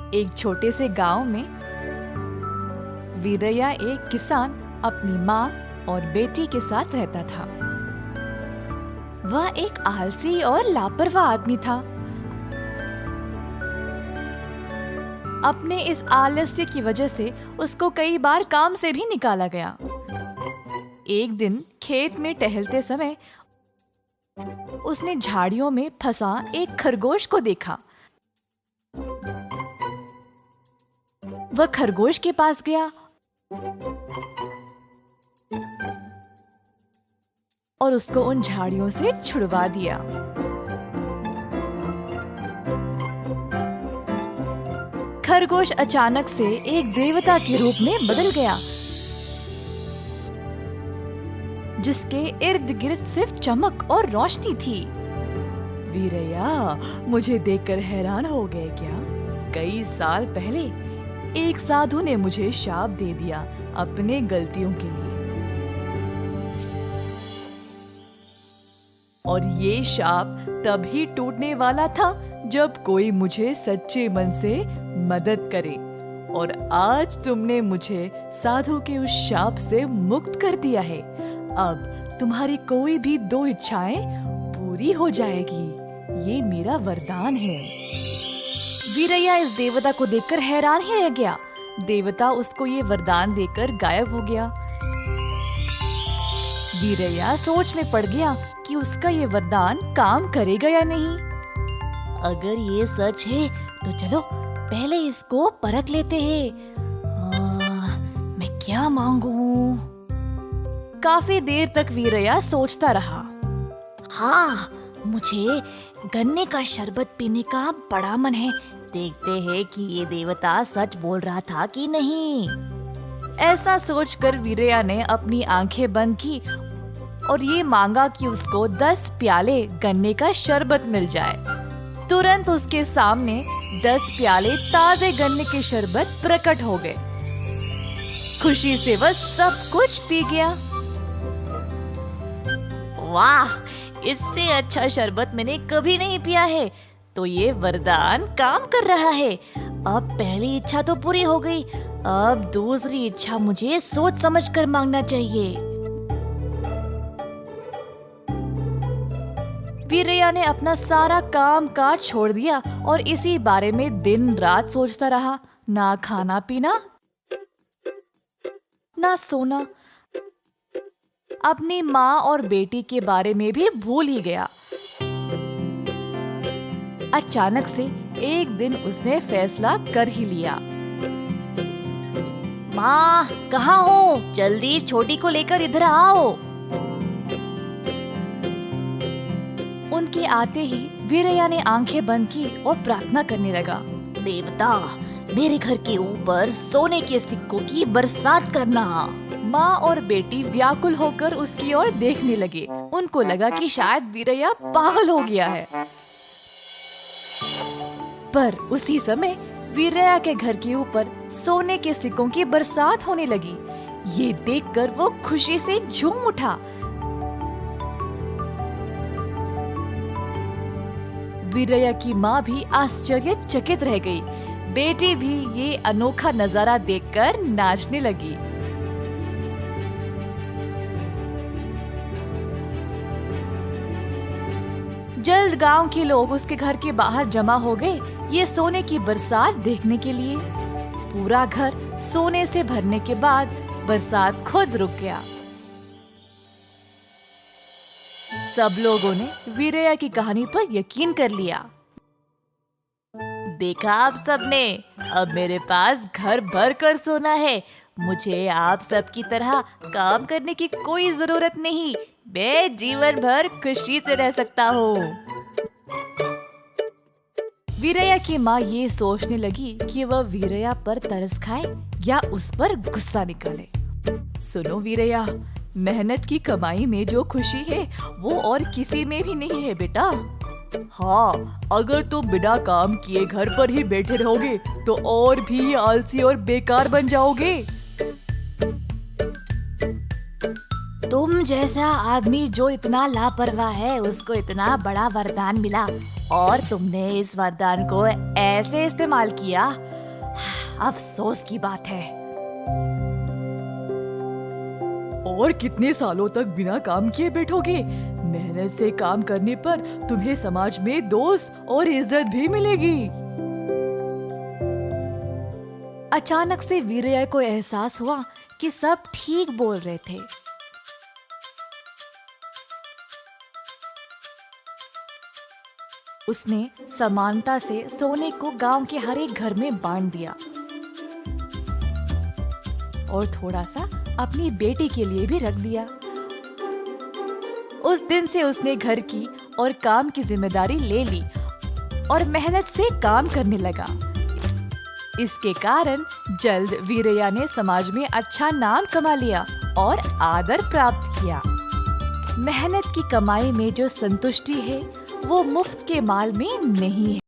एक छोटे से गांव में वीरैया एक किसान अपनी माँ और बेटी के साथ रहता था। वह एक आलसी और लापरवाह आदमी था। अपने इस आलस्य की वजह से उसको कई बार काम से भी निकाला गया। एक दिन खेत में टहलते समय उसने झाड़ियों में फंसा एक खरगोश को देखा। वह खरगोश के पास गया और उसको उन झाड़ियों से छुड़वा दिया। खरगोश अचानक से एक देवता के रूप में बदल गया, जिसके इर्द गिर्द सिर्फ चमक और रोशनी थी। वीरैया, मुझे देखकर हैरान हो गए क्या? कई साल पहले एक साधु ने मुझे शाप दे दिया अपने गलतियों के लिए, और ये शाप तभी टूटने वाला था जब कोई मुझे सच्चे मन से मदद करे, और आज तुमने मुझे साधु के उस शाप से मुक्त कर दिया है। अब तुम्हारी कोई भी 2 इच्छाएं पूरी हो जाएगी। ये मेरा वरदान है। वीरैया इस देवता को देखकर हैरान ही रह गया। देवता उसको ये वरदान देकर गायब हो गया। वीरैया सोच में पड़ गया कि उसका ये वरदान काम करेगा या नहीं। अगर ये सच है तो चलो पहले इसको परख लेते हैं। मैं क्या मांगू? काफी देर तक वीरैया सोचता रहा। हाँ, मुझे गन्ने का शरबत पीने का बड़ा मन है। देखते हैं कि ये देवता सच बोल रहा था कि नहीं। ऐसा सोचकर वीरैया ने अपनी आंखें बंद की और ये मांगा कि उसको 10 प्याले गन्ने का शरबत मिल जाए। तुरंत उसके सामने 10 प्याले ताजे गन्ने के शरबत प्रकट हो गए। खुशी से वह सब कुछ पी गया। वाह, इससे अच्छा शरबत मैंने कभी नहीं पिया है। तो ये वरदान काम कर रहा है। अब पहली इच्छा तो पूरी हो गई, अब दूसरी इच्छा मुझे सोच समझकर मांगना चाहिए। वीरैया ने अपना सारा काम काज छोड़ दिया और इसी बारे में दिन रात सोचता रहा। ना खाना पीना, ना सोना। अपनी माँ और बेटी के बारे में भी भूल ही गया। अचानक से एक दिन उसने फैसला कर ही लिया। माँ, कहाँ हो? जल्दी छोटी को लेकर इधर आओ। उनके आते ही वीरैया ने आंखें बंद की और प्रार्थना करने लगा। देवता, मेरे घर के ऊपर सोने के सिक्कों की बरसात करना। माँ और बेटी व्याकुल होकर उसकी ओर देखने लगे। उनको लगा कि शायद वीरैया पागल हो गया है। पर उसी समय वीरैया के घर के ऊपर सोने के सिक्कों की बरसात होने लगी। ये देखकर वो खुशी से झूम उठा। वीरैया की माँ भी आश्चर्यचकित रह गई। बेटी भी ये अनोखा नजारा देखकर नाचने लगी। जल्द गांव के लोग उसके घर के बाहर जमा हो गए ये सोने की बरसात देखने के लिए। पूरा घर सोने से भरने के बाद बरसात खुद रुक गया। सब लोगों ने वीरैया की कहानी पर यकीन कर लिया। देखा आप सबने, अब मेरे पास घर भर कर सोना है। मुझे आप सब की तरह काम करने की कोई जरूरत नहीं। मैं जीवन भर खुशी से रह सकता हूँ। वीरैया की माँ ये सोचने लगी कि वह वीरैया पर तरस खाए या उस पर गुस्सा निकाले। सुनो वीरैया, मेहनत की कमाई में जो खुशी है वो और किसी में भी नहीं है बेटा। हाँ, अगर तुम बिना काम किए घर पर ही बैठे रहोगे तो और भी आलसी और बेकार बन जाओगे। तुम जैसा आदमी जो इतना लापरवाह है, उसको इतना बड़ा वरदान मिला और तुमने इस वरदान को ऐसे इस्तेमाल किया। अफसोस की बात है। और कितने सालों तक बिना काम किए बैठोगे? मेहनत से काम करने पर तुम्हें समाज में दोस्त और इज्जत भी मिलेगी। अचानक से वीरया को एहसास हुआ कि सब ठीक बोल रहे थे। उसने समानता से सोने को गांव के हर एक घर में बांट दिया और थोड़ा सा अपनी बेटी के लिए भी रख दिया। उस दिन से उसने घर की और काम की जिम्मेदारी ले ली और मेहनत से काम करने लगा। इसके कारण जल्द वीरया ने समाज में अच्छा नाम कमा लिया और आदर प्राप्त किया। मेहनत की कमाई में जो संतुष्टि है वो मुफ्त के माल में नहीं है।